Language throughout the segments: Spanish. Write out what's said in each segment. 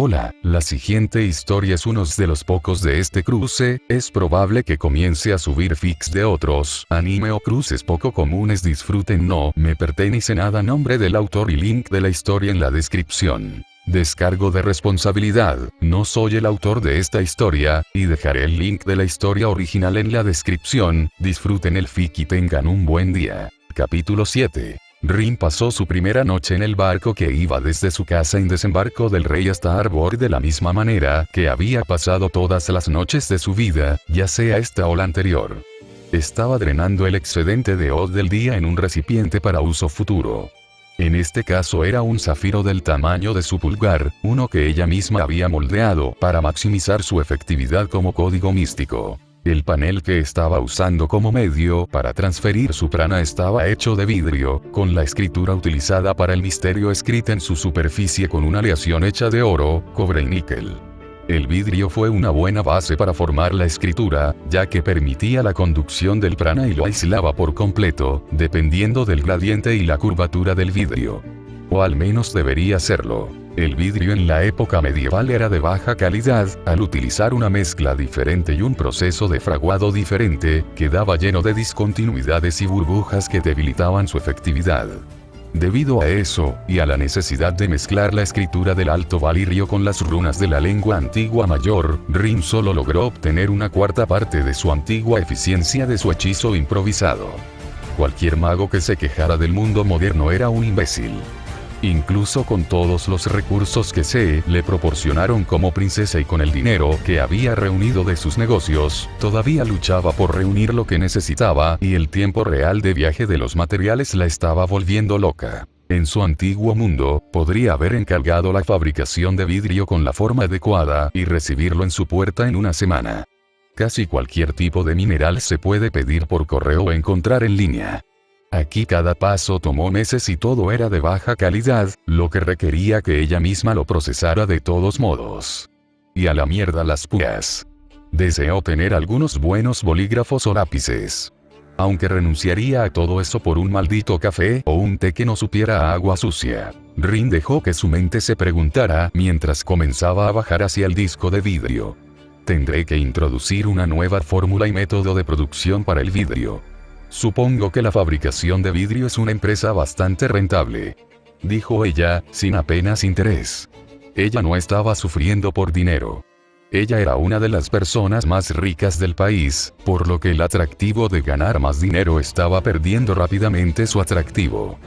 Hola, la siguiente historia es uno de los pocos de este cruce, es probable que comience a subir fics de otros anime o cruces poco comunes. Disfruten, no me pertenece nada. Nombre del autor y link de la historia en la descripción. Descargo de responsabilidad, no soy el autor de esta historia, y dejaré el link de la historia original en la descripción. Disfruten el fic y tengan un buen día. Capítulo 7. Rin pasó su primera noche en el barco que iba desde su casa en Desembarco del Rey hasta Arbor de la misma manera que había pasado todas las noches de su vida, ya sea esta o la anterior. Estaba drenando el excedente de Odd del día en un recipiente para uso futuro. En este caso era un zafiro del tamaño de su pulgar, uno que ella misma había moldeado para maximizar su efectividad como código místico. El panel que estaba usando como medio para transferir su prana estaba hecho de vidrio, con la escritura utilizada para el misterio escrita en su superficie con una aleación hecha de oro, cobre y níquel. El vidrio fue una buena base para formar la escritura, ya que permitía la conducción del prana y lo aislaba por completo, dependiendo del gradiente y la curvatura del vidrio. O al menos debería serlo. El vidrio en la época medieval era de baja calidad, al utilizar una mezcla diferente y un proceso de fraguado diferente, quedaba lleno de discontinuidades y burbujas que debilitaban su efectividad. Debido a eso, y a la necesidad de mezclar la escritura del Alto Valirio con las runas de la lengua antigua mayor, Rin solo logró obtener una cuarta parte de su antigua eficiencia de su hechizo improvisado. Cualquier mago que se quejara del mundo moderno era un imbécil. Incluso con todos los recursos que se le proporcionaron como princesa y con el dinero que había reunido de sus negocios, todavía luchaba por reunir lo que necesitaba y el tiempo real de viaje de los materiales la estaba volviendo loca. En su antiguo mundo, podría haber encargado la fabricación de vidrio con la forma adecuada y recibirlo en su puerta en una semana. Casi cualquier tipo de mineral se puede pedir por correo o encontrar en línea. Aquí cada paso tomó meses y todo era de baja calidad, lo que requería que ella misma lo procesara de todos modos. Y a la mierda las púas. Deseó tener algunos buenos bolígrafos o lápices. Aunque renunciaría a todo eso por un maldito café o un té que no supiera a agua sucia. Rin dejó que su mente se preguntara mientras comenzaba a bajar hacia el disco de vidrio. Tendré que introducir una nueva fórmula y método de producción para el vidrio. Supongo que la fabricación de vidrio es una empresa bastante rentable, dijo ella, sin apenas interés. Ella no estaba sufriendo por dinero. Ella era una de las personas más ricas del país, por lo que el atractivo de ganar más dinero estaba perdiendo rápidamente su atractivo.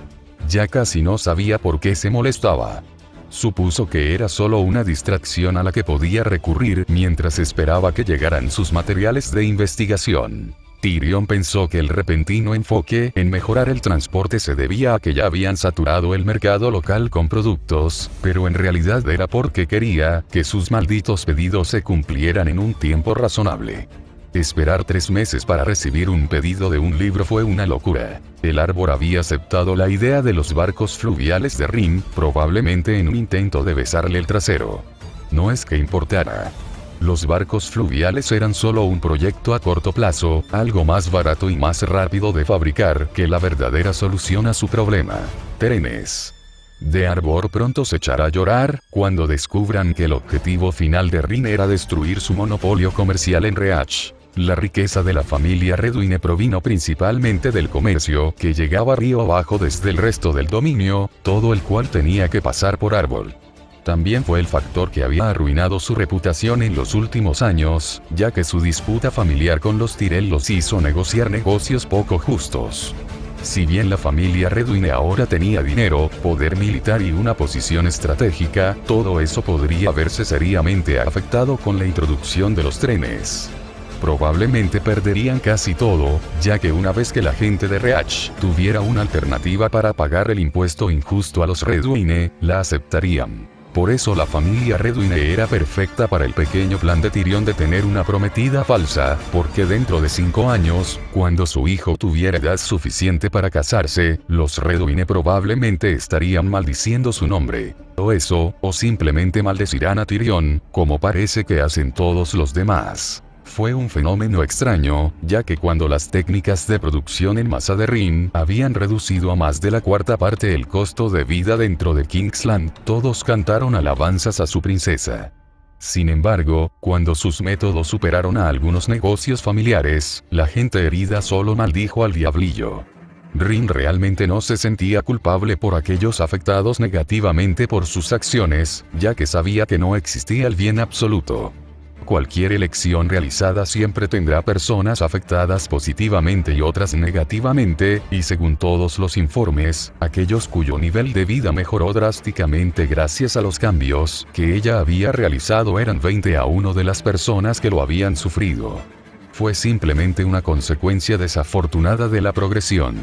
Ya casi no sabía por qué se molestaba. Supuso que era solo una distracción a la que podía recurrir mientras esperaba que llegaran sus materiales de investigación. Tyrion pensó que el repentino enfoque en mejorar el transporte se debía a que ya habían saturado el mercado local con productos, pero en realidad era porque quería que sus malditos pedidos se cumplieran en un tiempo razonable. Esperar 3 meses para recibir un pedido de un libro fue una locura. El árbol había aceptado la idea de los barcos fluviales de Rin, probablemente en un intento de besarle el trasero. No es que importara. Los barcos fluviales eran solo un proyecto a corto plazo, algo más barato y más rápido de fabricar que la verdadera solución a su problema. Trenes. De Arbor pronto se echará a llorar cuando descubran que el objetivo final de Rin era destruir su monopolio comercial en Reach. La riqueza de la familia Redwine provino principalmente del comercio que llegaba río abajo desde el resto del dominio, todo el cual tenía que pasar por Arbor. También fue el factor que había arruinado su reputación en los últimos años, ya que su disputa familiar con los Tyrell los hizo negociar negocios poco justos. Si bien la familia Redwine ahora tenía dinero, poder militar y una posición estratégica, todo eso podría verse seriamente afectado con la introducción de los trenes. Probablemente perderían casi todo, ya que una vez que la gente de Reach tuviera una alternativa para pagar el impuesto injusto a los Redwine, la aceptarían. Por eso la familia Redwine era perfecta para el pequeño plan de Tyrion de tener una prometida falsa, porque dentro de 5 años, cuando su hijo tuviera edad suficiente para casarse, los Redwine probablemente estarían maldiciendo su nombre. O eso, o simplemente maldecirán a Tyrion, como parece que hacen todos los demás. Fue un fenómeno extraño, ya que cuando las técnicas de producción en masa de Rin habían reducido a más de la cuarta parte el costo de vida dentro de Kingsland, todos cantaron alabanzas a su princesa. Sin embargo, cuando sus métodos superaron a algunos negocios familiares, la gente herida solo maldijo al diablillo. Rin realmente no se sentía culpable por aquellos afectados negativamente por sus acciones, ya que sabía que no existía el bien absoluto. Cualquier elección realizada siempre tendrá personas afectadas positivamente y otras negativamente, y según todos los informes, aquellos cuyo nivel de vida mejoró drásticamente gracias a los cambios que ella había realizado eran 20 a 1 de las personas que lo habían sufrido. Fue simplemente una consecuencia desafortunada de la progresión.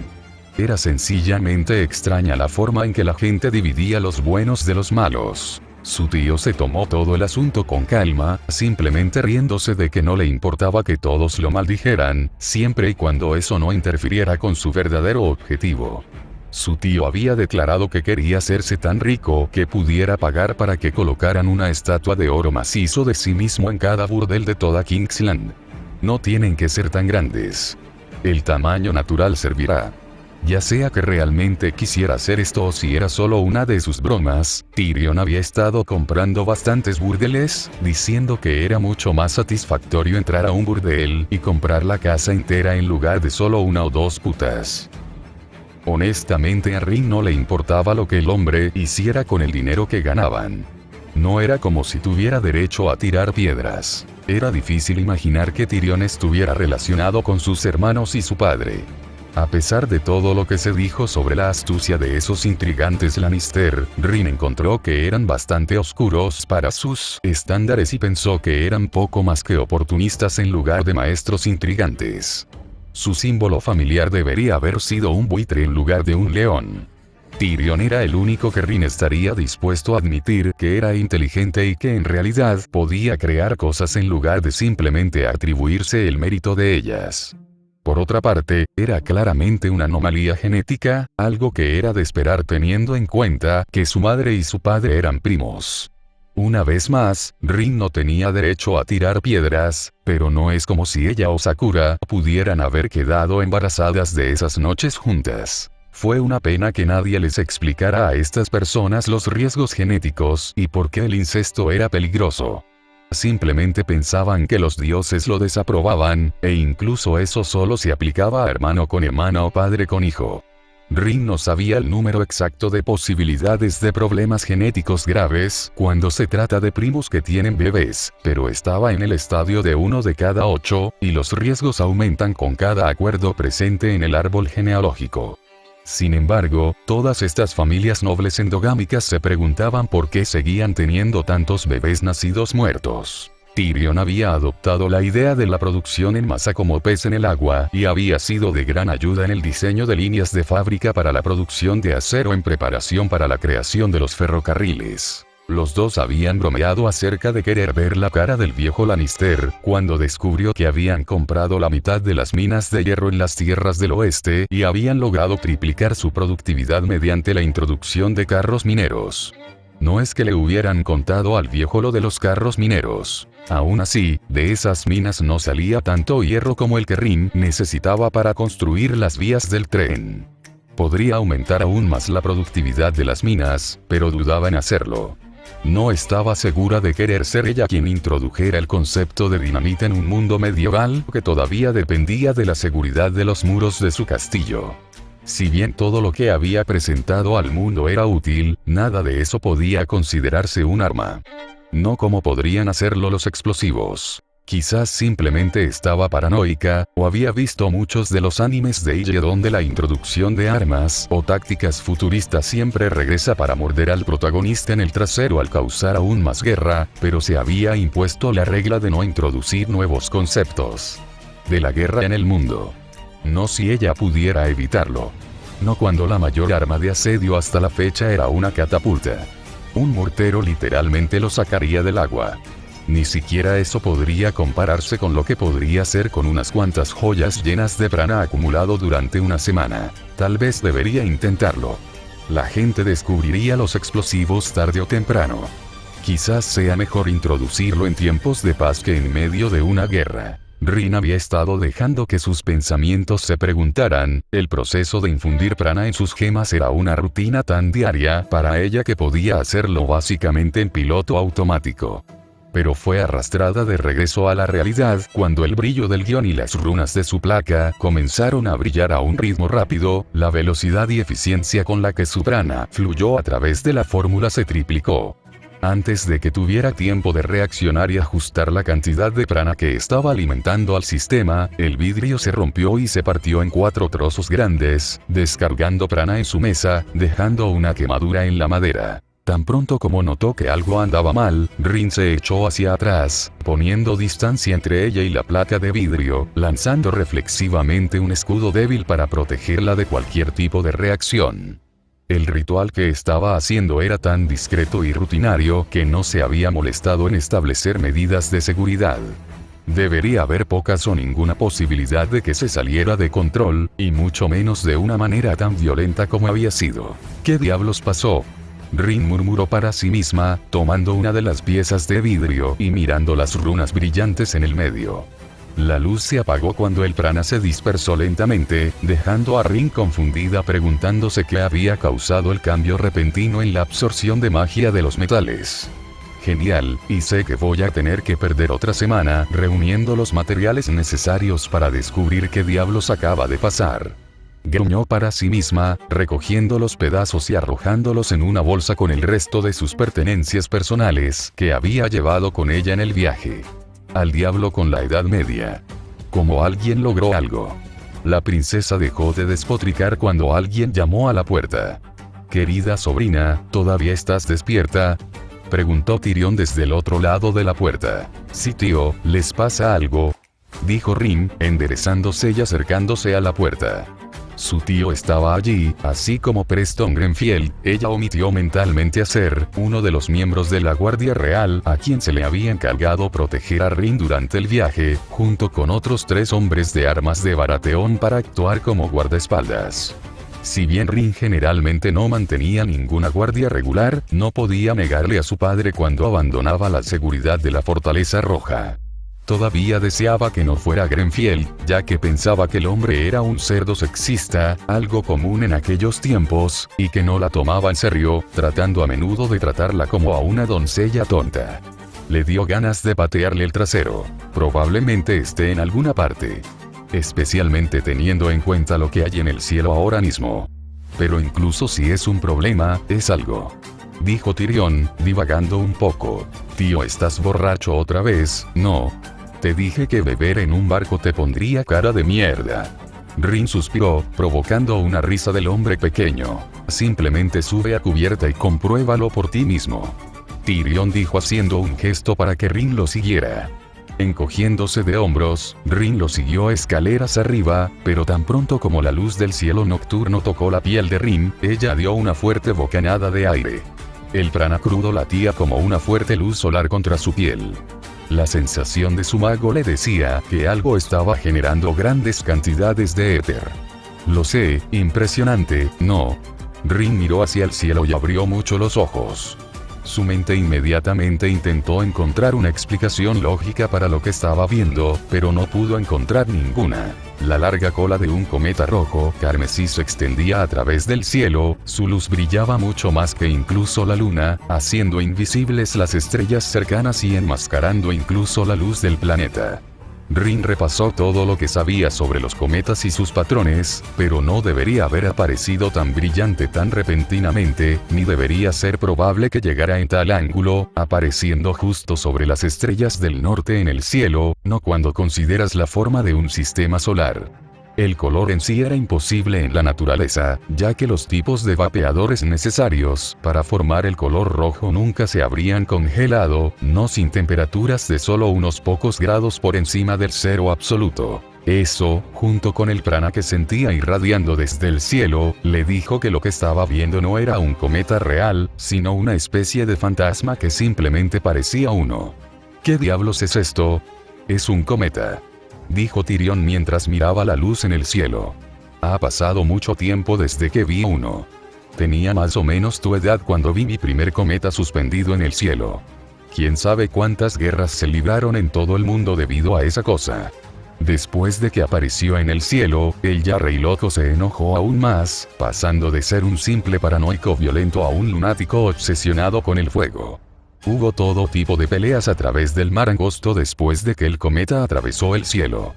Era sencillamente extraña la forma en que la gente dividía los buenos de los malos. Su tío se tomó todo el asunto con calma, simplemente riéndose de que no le importaba que todos lo maldijeran, siempre y cuando eso no interfiriera con su verdadero objetivo. Su tío había declarado que quería hacerse tan rico que pudiera pagar para que colocaran una estatua de oro macizo de sí mismo en cada burdel de toda Kingsland. No tienen que ser tan grandes. El tamaño natural servirá. Ya sea que realmente quisiera hacer esto o si era solo una de sus bromas, Tyrion había estado comprando bastantes burdeles, diciendo que era mucho más satisfactorio entrar a un burdel y comprar la casa entera en lugar de solo una o dos putas. Honestamente a Rin no le importaba lo que el hombre hiciera con el dinero que ganaban. No era como si tuviera derecho a tirar piedras. Era difícil imaginar que Tyrion estuviera relacionado con sus hermanos y su padre. A pesar de todo lo que se dijo sobre la astucia de esos intrigantes Lannister, Rin encontró que eran bastante oscuros para sus estándares y pensó que eran poco más que oportunistas en lugar de maestros intrigantes. Su símbolo familiar debería haber sido un buitre en lugar de un león. Tyrion era el único que Rin estaría dispuesto a admitir que era inteligente y que en realidad podía crear cosas en lugar de simplemente atribuirse el mérito de ellas. Por otra parte, era claramente una anomalía genética, algo que era de esperar teniendo en cuenta que su madre y su padre eran primos. Una vez más, Rin no tenía derecho a tirar piedras, pero no es como si ella o Sakura pudieran haber quedado embarazadas de esas noches juntas. Fue una pena que nadie les explicara a estas personas los riesgos genéticos y por qué el incesto era peligroso. Simplemente pensaban que los dioses lo desaprobaban, e incluso eso solo se aplicaba a hermano con hermana o padre con hijo. Rin no sabía el número exacto de posibilidades de problemas genéticos graves cuando se trata de primos que tienen bebés, pero estaba en el estadio de 1 de cada 8, y los riesgos aumentan con cada acuerdo presente en el árbol genealógico. Sin embargo, todas estas familias nobles endogámicas se preguntaban por qué seguían teniendo tantos bebés nacidos muertos. Tyrion había adoptado la idea de la producción en masa como pez en el agua y había sido de gran ayuda en el diseño de líneas de fábrica para la producción de acero en preparación para la creación de los ferrocarriles. Los dos habían bromeado acerca de querer ver la cara del viejo Lannister cuando descubrió que habían comprado la mitad de las minas de hierro en las tierras del oeste y habían logrado triplicar su productividad mediante la introducción de carros mineros. No es que le hubieran contado al viejo lo de los carros mineros. Aún así, de esas minas no salía tanto hierro como el que Rin necesitaba para construir las vías del tren. Podría aumentar aún más la productividad de las minas, pero dudaba en hacerlo. No estaba segura de querer ser ella quien introdujera el concepto de dinamita en un mundo medieval que todavía dependía de la seguridad de los muros de su castillo. Si bien todo lo que había presentado al mundo era útil, nada de eso podía considerarse un arma. No como podrían hacerlo los explosivos. Quizás simplemente estaba paranoica, o había visto muchos de los animes de Ige donde la introducción de armas o tácticas futuristas siempre regresa para morder al protagonista en el trasero al causar aún más guerra, pero se había impuesto la regla de no introducir nuevos conceptos de la guerra en el mundo. No si ella pudiera evitarlo. No cuando la mayor arma de asedio hasta la fecha era una catapulta. Un mortero literalmente lo sacaría del agua. Ni siquiera eso podría compararse con lo que podría ser con unas cuantas joyas llenas de prana acumulado durante una semana. Tal vez debería intentarlo. La gente descubriría los explosivos tarde o temprano. Quizás sea mejor introducirlo en tiempos de paz que en medio de una guerra. Rin había estado dejando que sus pensamientos se preguntaran, el proceso de infundir prana en sus gemas era una rutina tan diaria para ella que podía hacerlo básicamente en piloto automático. Pero fue arrastrada de regreso a la realidad cuando el brillo del guión y las runas de su placa comenzaron a brillar a un ritmo rápido, la velocidad y eficiencia con la que su prana fluyó a través de la fórmula se triplicó. Antes de que tuviera tiempo de reaccionar y ajustar la cantidad de prana que estaba alimentando al sistema, el vidrio se rompió y se partió en 4 trozos grandes, descargando prana en su mesa, dejando una quemadura en la madera. Tan pronto como notó que algo andaba mal, Rin se echó hacia atrás, poniendo distancia entre ella y la placa de vidrio, lanzando reflexivamente un escudo débil para protegerla de cualquier tipo de reacción. El ritual que estaba haciendo era tan discreto y rutinario que no se había molestado en establecer medidas de seguridad. Debería haber pocas o ninguna posibilidad de que se saliera de control, y mucho menos de una manera tan violenta como había sido. ¿Qué diablos pasó? Rin murmuró para sí misma, tomando una de las piezas de vidrio y mirando las runas brillantes en el medio. La luz se apagó cuando el prana se dispersó lentamente, dejando a Rin confundida preguntándose qué había causado el cambio repentino en la absorción de magia de los metales. Genial, y sé que voy a tener que perder otra semana reuniendo los materiales necesarios para descubrir qué diablos acaba de pasar. Gruñó para sí misma, recogiendo los pedazos y arrojándolos en una bolsa con el resto de sus pertenencias personales que había llevado con ella en el viaje. Al diablo con la Edad Media. Como alguien logró algo. La princesa dejó de despotricar cuando alguien llamó a la puerta. «Querida sobrina, ¿todavía estás despierta?», preguntó Tyrion desde el otro lado de la puerta. «Sí, tío, ¿les pasa algo?», dijo Rin, enderezándose y acercándose a la puerta. Su tío estaba allí, así como Preston Grenfield. Ella omitió mentalmente a ser uno de los miembros de la Guardia Real a quien se le había encargado proteger a Rin durante el viaje, junto con otros 3 hombres de armas de Baratheon para actuar como guardaespaldas. Si bien Rin generalmente no mantenía ninguna guardia regular, no podía negarle a su padre cuando abandonaba la seguridad de la Fortaleza Roja. Todavía deseaba que no fuera Grenfield, ya que pensaba que el hombre era un cerdo sexista, algo común en aquellos tiempos, y que no la tomaba en serio, tratando a menudo de tratarla como a una doncella tonta. Le dio ganas de patearle el trasero. Probablemente esté en alguna parte. Especialmente teniendo en cuenta lo que hay en el cielo ahora mismo. Pero incluso si es un problema, es algo. Dijo Tyrion, divagando un poco. «Tío, ¿estás borracho otra vez?». «No. Te dije que beber en un barco te pondría cara de mierda». Rin suspiró, provocando una risa del hombre pequeño. «Simplemente sube a cubierta y compruébalo por ti mismo», Tyrion dijo haciendo un gesto para que Rin lo siguiera. Encogiéndose de hombros, Rin lo siguió escaleras arriba, pero tan pronto como la luz del cielo nocturno tocó la piel de Rin, ella dio una fuerte bocanada de aire. El prana crudo latía como una fuerte luz solar contra su piel. La sensación de su mago le decía que algo estaba generando grandes cantidades de éter. «Lo sé, impresionante, ¿no?». Rin miró hacia el cielo y abrió mucho los ojos. Su mente inmediatamente intentó encontrar una explicación lógica para lo que estaba viendo, pero no pudo encontrar ninguna. La larga cola de un cometa rojo carmesí se extendía a través del cielo, su luz brillaba mucho más que incluso la luna, haciendo invisibles las estrellas cercanas y enmascarando incluso la luz del planeta. Rin repasó todo lo que sabía sobre los cometas y sus patrones, pero no debería haber aparecido tan brillante tan repentinamente, ni debería ser probable que llegara en tal ángulo, apareciendo justo sobre las estrellas del norte en el cielo, no cuando consideras la forma de un sistema solar. El color en sí era imposible en la naturaleza, ya que los tipos de vapeadores necesarios para formar el color rojo nunca se habrían congelado, no sin temperaturas de solo unos pocos grados por encima del cero absoluto. Eso, junto con el prana que sentía irradiando desde el cielo, le dijo que lo que estaba viendo no era un cometa real, sino una especie de fantasma que simplemente parecía uno. ¿Qué diablos es esto? Es un cometa, dijo Tyrion mientras miraba la luz en el cielo. Ha pasado mucho tiempo desde que vi uno. Tenía más o menos tu edad cuando vi mi primer cometa suspendido en el cielo. Quién sabe cuántas guerras se libraron en todo el mundo debido a esa cosa. Después de que apareció en el cielo, el ya rey loco se enojó aún más, pasando de ser un simple paranoico violento a un lunático obsesionado con el fuego. Hubo todo tipo de peleas a través del mar angosto después de que el cometa atravesó el cielo.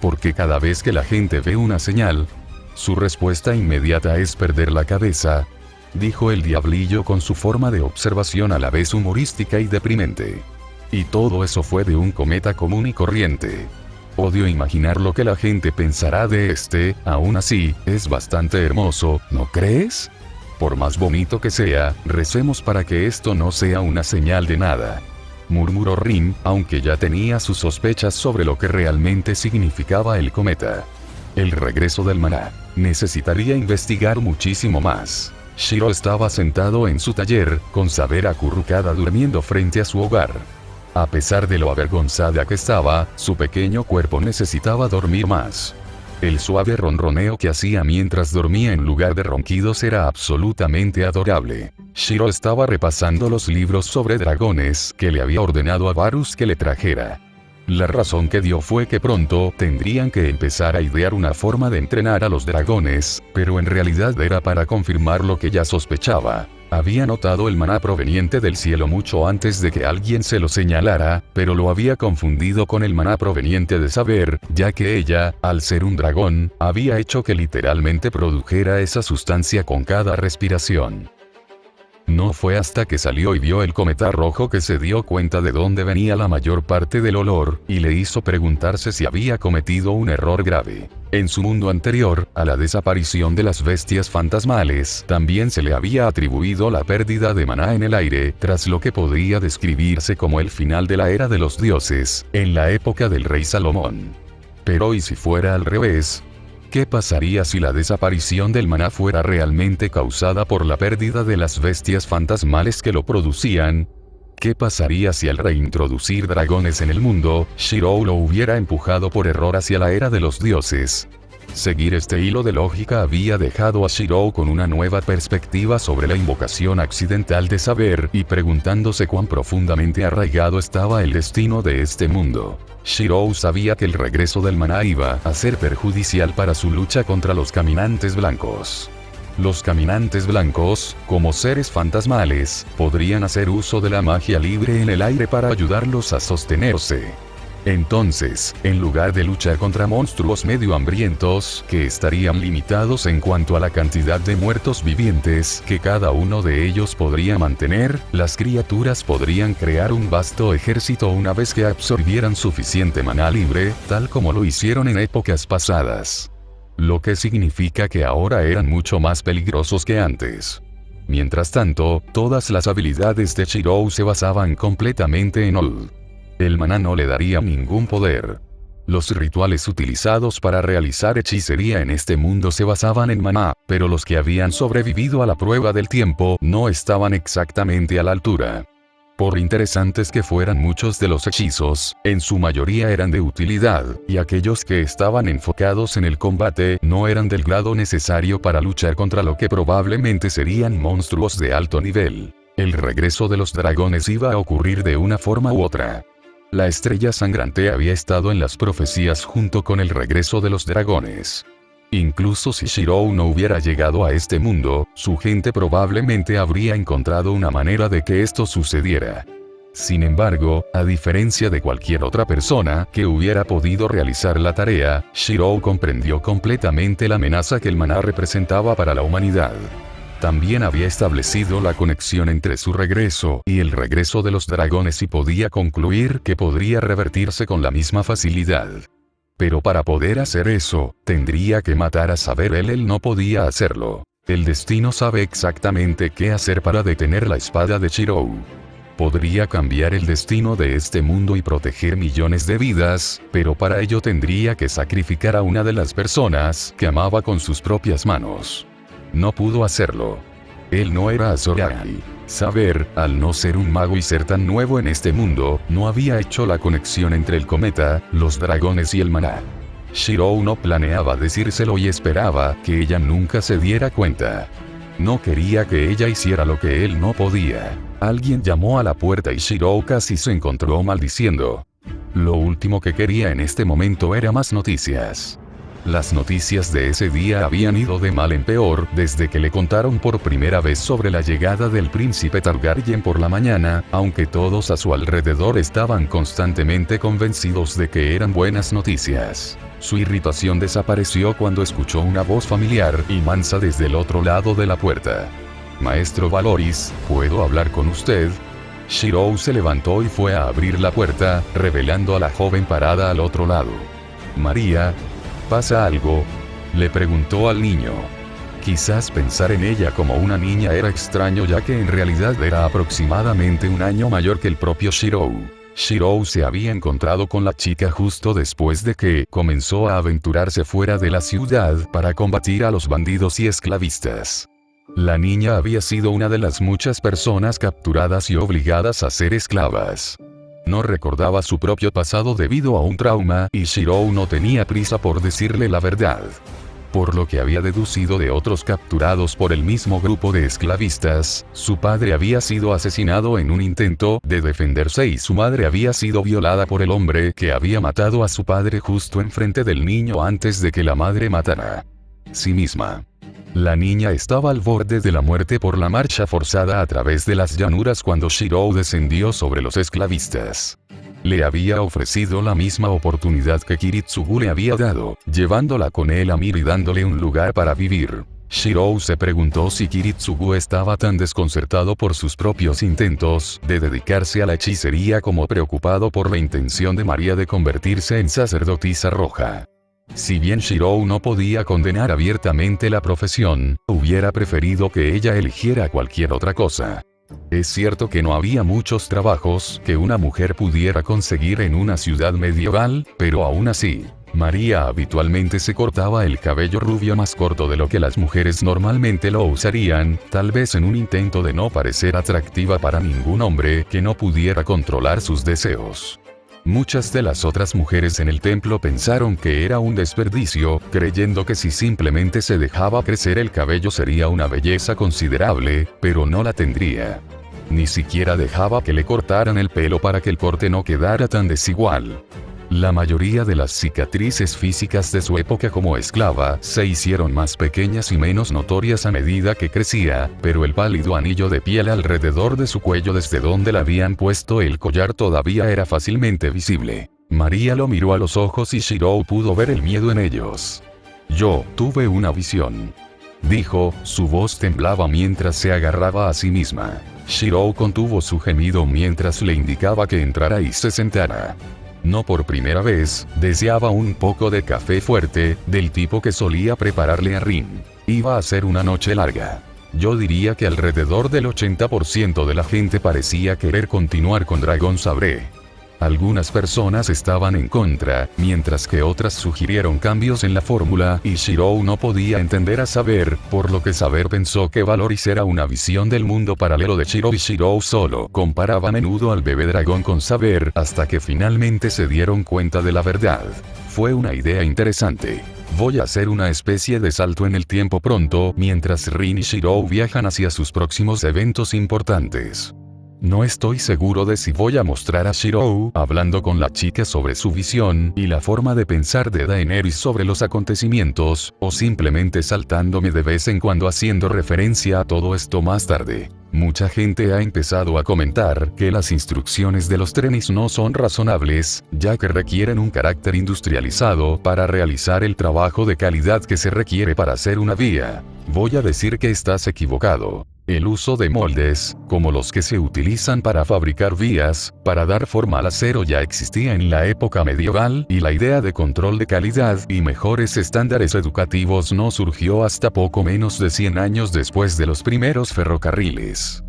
Porque cada vez que la gente ve una señal, su respuesta inmediata es perder la cabeza, dijo el diablillo con su forma de observación a la vez humorística y deprimente. Y todo eso fue de un cometa común y corriente. Odio imaginar lo que la gente pensará de este, aún así, es bastante hermoso, ¿no crees? Por más bonito que sea, recemos para que esto no sea una señal de nada. Murmuró Rin, aunque ya tenía sus sospechas sobre lo que realmente significaba el cometa. El regreso del maná. Necesitaría investigar muchísimo más. Shiro estaba sentado en su taller, con Saber acurrucada durmiendo frente a su hogar. A pesar de lo avergonzada que estaba, su pequeño cuerpo necesitaba dormir más. El suave ronroneo que hacía mientras dormía en lugar de ronquidos era absolutamente adorable. Shiro estaba repasando los libros sobre dragones que le había ordenado a Varus que le trajera. La razón que dio fue que pronto tendrían que empezar a idear una forma de entrenar a los dragones, pero en realidad era para confirmar lo que ya sospechaba. Había notado el maná proveniente del cielo mucho antes de que alguien se lo señalara, pero lo había confundido con el maná proveniente de Saber, ya que ella, al ser un dragón, había hecho que literalmente produjera esa sustancia con cada respiración. No fue hasta que salió y vio el cometa rojo que se dio cuenta de dónde venía la mayor parte del olor, y le hizo preguntarse si había cometido un error grave. En su mundo anterior, a la desaparición de las bestias fantasmales, también se le había atribuido la pérdida de maná en el aire, tras lo que podría describirse como el final de la era de los dioses, en la época del rey Salomón. Pero ¿y si fuera al revés? ¿Qué pasaría si la desaparición del maná fuera realmente causada por la pérdida de las bestias fantasmales que lo producían? ¿Qué pasaría si al reintroducir dragones en el mundo, Shiro lo hubiera empujado por error hacia la era de los dioses? Seguir este hilo de lógica había dejado a Shiro con una nueva perspectiva sobre la invocación accidental de Saber y preguntándose cuán profundamente arraigado estaba el destino de este mundo. Shiro sabía que el regreso del maná iba a ser perjudicial para su lucha contra los caminantes blancos. Los caminantes blancos, como seres fantasmales, podrían hacer uso de la magia libre en el aire para ayudarlos a sostenerse. Entonces, en lugar de luchar contra monstruos medio hambrientos, que estarían limitados en cuanto a la cantidad de muertos vivientes que cada uno de ellos podría mantener, las criaturas podrían crear un vasto ejército una vez que absorbieran suficiente maná libre, tal como lo hicieron en épocas pasadas. Lo que significa que ahora eran mucho más peligrosos que antes. Mientras tanto, todas las habilidades de Shiro se basaban completamente en Ol. El maná no le daría ningún poder. Los rituales utilizados para realizar hechicería en este mundo se basaban en maná, pero los que habían sobrevivido a la prueba del tiempo no estaban exactamente a la altura. Por interesantes que fueran muchos de los hechizos, en su mayoría eran de utilidad, y aquellos que estaban enfocados en el combate no eran del grado necesario para luchar contra lo que probablemente serían monstruos de alto nivel. El regreso de los dragones iba a ocurrir de una forma u otra. La estrella sangrante había estado en las profecías junto con el regreso de los dragones. Incluso si Shiro no hubiera llegado a este mundo, su gente probablemente habría encontrado una manera de que esto sucediera. Sin embargo, a diferencia de cualquier otra persona que hubiera podido realizar la tarea, Shiro comprendió completamente la amenaza que el maná representaba para la humanidad. También había establecido la conexión entre su regreso y el regreso de los dragones y podía concluir que podría revertirse con la misma facilidad. Pero para poder hacer eso, tendría que matar a Saber. Él no podía hacerlo. El destino sabe exactamente qué hacer para detener la espada de Shiro. Podría cambiar el destino de este mundo y proteger millones de vidas, pero para ello tendría que sacrificar a una de las personas que amaba con sus propias manos. No pudo hacerlo. Él no era Azorai. Saber, al no ser un mago y ser tan nuevo en este mundo, no había hecho la conexión entre el cometa, los dragones y el maná. Shiro no planeaba decírselo y esperaba que ella nunca se diera cuenta. No quería que ella hiciera lo que él no podía. Alguien llamó a la puerta y Shirou casi se encontró maldiciendo. Lo último que quería en este momento era más noticias. Las noticias de ese día habían ido de mal en peor desde que le contaron por primera vez sobre la llegada del príncipe Targaryen por la mañana, aunque todos a su alrededor estaban constantemente convencidos de que eran buenas noticias. Su irritación desapareció cuando escuchó una voz familiar y mansa desde el otro lado de la puerta. «Maestro Valoris, ¿puedo hablar con usted?» Shirou se levantó y fue a abrir la puerta, revelando a la joven parada al otro lado. «María, ¿pasa algo?», le preguntó al niño. Quizás pensar en ella como una niña era extraño, ya que en realidad era aproximadamente un año mayor que el propio Shirou. Shirou se había encontrado con la chica justo después de que comenzó a aventurarse fuera de la ciudad para combatir a los bandidos y esclavistas. La niña había sido una de las muchas personas capturadas y obligadas a ser esclavas. No recordaba su propio pasado debido a un trauma, y Shirou no tenía prisa por decirle la verdad. Por lo que había deducido de otros capturados por el mismo grupo de esclavistas, su padre había sido asesinado en un intento de defenderse y su madre había sido violada por el hombre que había matado a su padre justo enfrente del niño antes de que la madre matara sí misma. La niña estaba al borde de la muerte por la marcha forzada a través de las llanuras cuando Shirou descendió sobre los esclavistas. Le había ofrecido la misma oportunidad que Kiritsugu le había dado, llevándola con él a Mir y dándole un lugar para vivir. Shirou se preguntó si Kiritsugu estaba tan desconcertado por sus propios intentos de dedicarse a la hechicería como preocupado por la intención de María de convertirse en sacerdotisa roja. Si bien Shirou no podía condenar abiertamente la profesión, hubiera preferido que ella eligiera cualquier otra cosa. Es cierto que no había muchos trabajos que una mujer pudiera conseguir en una ciudad medieval, pero aún así, María habitualmente se cortaba el cabello rubio más corto de lo que las mujeres normalmente lo usarían, tal vez en un intento de no parecer atractiva para ningún hombre que no pudiera controlar sus deseos. Muchas de las otras mujeres en el templo pensaron que era un desperdicio, creyendo que si simplemente se dejaba crecer el cabello sería una belleza considerable, pero no la tendría. Ni siquiera dejaba que le cortaran el pelo para que el corte no quedara tan desigual. La mayoría de las cicatrices físicas de su época como esclava se hicieron más pequeñas y menos notorias a medida que crecía, pero el pálido anillo de piel alrededor de su cuello desde donde le habían puesto el collar todavía era fácilmente visible. María lo miró a los ojos y Shirou pudo ver el miedo en ellos. «Yo tuve una visión», dijo, su voz temblaba mientras se agarraba a sí misma. Shirou contuvo su gemido mientras le indicaba que entrara y se sentara. No por primera vez, deseaba un poco de café fuerte, del tipo que solía prepararle a Rin. Iba a ser una noche larga. Yo diría que alrededor del 80% de la gente parecía querer continuar con Dragón Sabre. Algunas personas estaban en contra, mientras que otras sugirieron cambios en la fórmula y Shirou no podía entender a Saber, por lo que Saber pensó que Valoris era una visión del mundo paralelo de Shirou y Shirou solo comparaba a menudo al bebé dragón con Saber hasta que finalmente se dieron cuenta de la verdad. Fue una idea interesante. Voy a hacer una especie de salto en el tiempo pronto mientras Rin y Shirou viajan hacia sus próximos eventos importantes. No estoy seguro de si voy a mostrar a Shirou hablando con la chica sobre su visión y la forma de pensar de Daenerys sobre los acontecimientos, o simplemente saltándome de vez en cuando haciendo referencia a todo esto más tarde. Mucha gente ha empezado a comentar que las instrucciones de los trenes no son razonables, ya que requieren un carácter industrializado para realizar el trabajo de calidad que se requiere para hacer una vía. Voy a decir que estás equivocado. El uso de moldes, como los que se utilizan para fabricar vías, para dar forma al acero ya existía en la época medieval, y la idea de control de calidad y mejores estándares educativos no surgió hasta poco menos de 100 años después de los primeros ferrocarriles.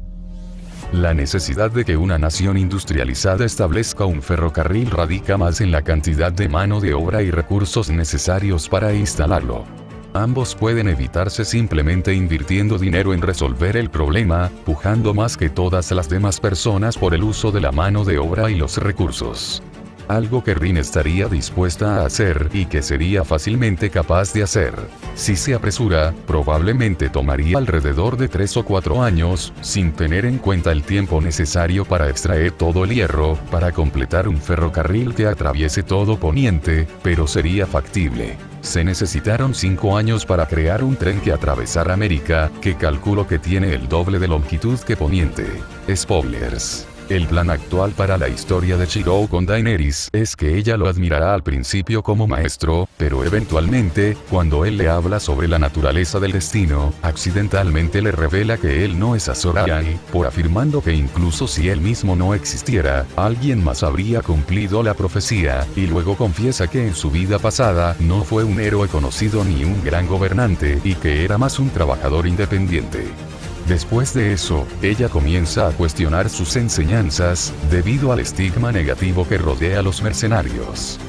La necesidad de que una nación industrializada establezca un ferrocarril radica más en la cantidad de mano de obra y recursos necesarios para instalarlo. Ambos pueden evitarse simplemente invirtiendo dinero en resolver el problema, pujando más que todas las demás personas por el uso de la mano de obra y los recursos. algo que Rin estaría dispuesta a hacer y que sería fácilmente capaz de hacer. Si se apresura, probablemente tomaría alrededor de 3 o 4 años, sin tener en cuenta el tiempo necesario para extraer todo el hierro, para completar un ferrocarril que atraviese todo Poniente, pero sería factible. Se necesitaron 5 años para crear un tren que atravesara América, que calculo que tiene el doble de longitud que Poniente. Spoilers. El plan actual para la historia de Shirou con Daenerys es que ella lo admirará al principio como maestro, pero eventualmente, cuando él le habla sobre la naturaleza del destino, accidentalmente le revela que él no es Azor Ahai, por afirmando que incluso si él mismo no existiera, alguien más habría cumplido la profecía, y luego confiesa que en su vida pasada no fue un héroe conocido ni un gran gobernante, y que era más un trabajador independiente. Después de eso, ella comienza a cuestionar sus enseñanzas, debido al estigma negativo que rodea a los mercenarios.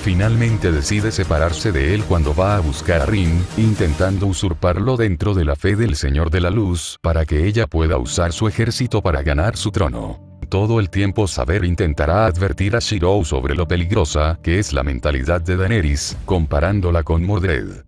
Finalmente decide separarse de él cuando va a buscar a Rin, intentando usurparlo dentro de la fe del Señor de la Luz, para que ella pueda usar su ejército para ganar su trono. Todo el tiempo Saber intentará advertir a Shirou sobre lo peligrosa que es la mentalidad de Daenerys, comparándola con Mordred.